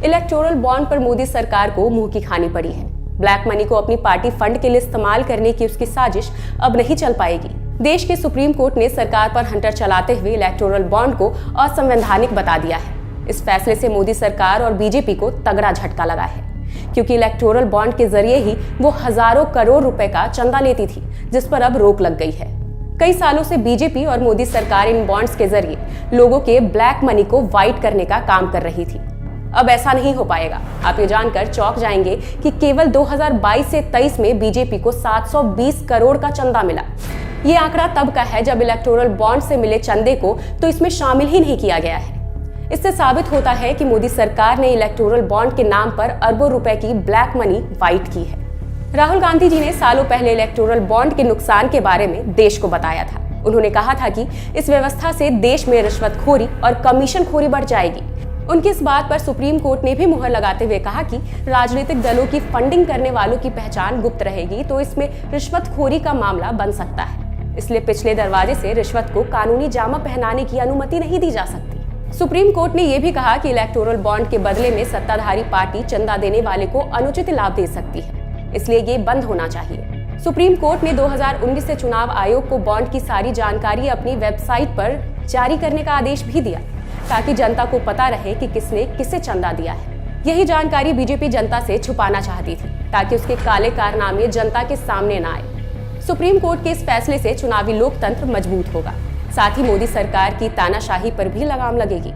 Electoral bond पर मोदी सरकार को मुंह की खानी पड़ी है। ब्लैक मनी को अपनी पार्टी फंड के लिए इस्तेमाल करने की उसकी साजिश अब नहीं चल पाएगी। देश के सुप्रीम कोर्ट ने सरकार पर हंटर चलाते हुए इलेक्टोरल बॉन्ड को असंवैधानिक बता दिया है। इस फैसले से मोदी सरकार और बीजेपी को तगड़ा झटका लगा है, क्योंकि इलेक्टोरल बॉन्ड के जरिए ही वो हजारों करोड़ रुपए का चंदा लेती थी, जिस पर अब रोक लग गई है। कई सालों से बीजेपी और मोदी सरकार इन बॉन्ड्स के जरिए लोगों के ब्लैक मनी को व्हाइट करने का काम कर रही थी। अब ऐसा नहीं हो पाएगा। आप ये जानकर चौंक जाएंगे कि केवल 2022 से 23 में बीजेपी को 720 करोड़ का चंदा मिला। ये आंकड़ा तब का है जब इलेक्टोरल बॉन्ड से मिले चंदे को तो इसमें शामिल ही नहीं किया गया है। इससे साबित होता है कि मोदी सरकार ने इलेक्टोरल बॉन्ड के नाम पर अरबों रुपए की ब्लैक मनी व्हाइट की है। राहुल गांधी जी ने सालों पहले इलेक्टोरल बॉन्ड के नुकसान के बारे में देश को बताया था। उन्होंने कहा था कि इस व्यवस्था से देश में रिश्वतखोरी और कमीशनखोरी बढ़ जाएगी। उनकी इस बात पर सुप्रीम कोर्ट ने भी मुहर लगाते हुए कहा कि राजनीतिक दलों की फंडिंग करने वालों की पहचान गुप्त रहेगी तो इसमें रिश्वतखोरी का मामला बन सकता है। इसलिए पिछले दरवाजे से रिश्वत को कानूनी जामा पहनाने की अनुमति नहीं दी जा सकती। सुप्रीम कोर्ट ने यह भी कहा कि इलेक्टोरल बॉन्ड के बदले में सत्ताधारी पार्टी चंदा देने वाले को अनुचित लाभ दे सकती है, इसलिए ये बंद होना चाहिए। सुप्रीम कोर्ट ने 2019 से चुनाव आयोग को बॉन्ड की सारी जानकारी अपनी वेबसाइट पर जारी करने का आदेश भी दिया, ताकि जनता को पता रहे कि किसने किसे चंदा दिया है। यही जानकारी बीजेपी जनता से छुपाना चाहती थी, ताकि उसके काले कारनामे जनता के सामने न आए। सुप्रीम कोर्ट के इस फैसले से चुनावी लोकतंत्र मजबूत होगा, साथ ही मोदी सरकार की तानाशाही पर भी लगाम लगेगी।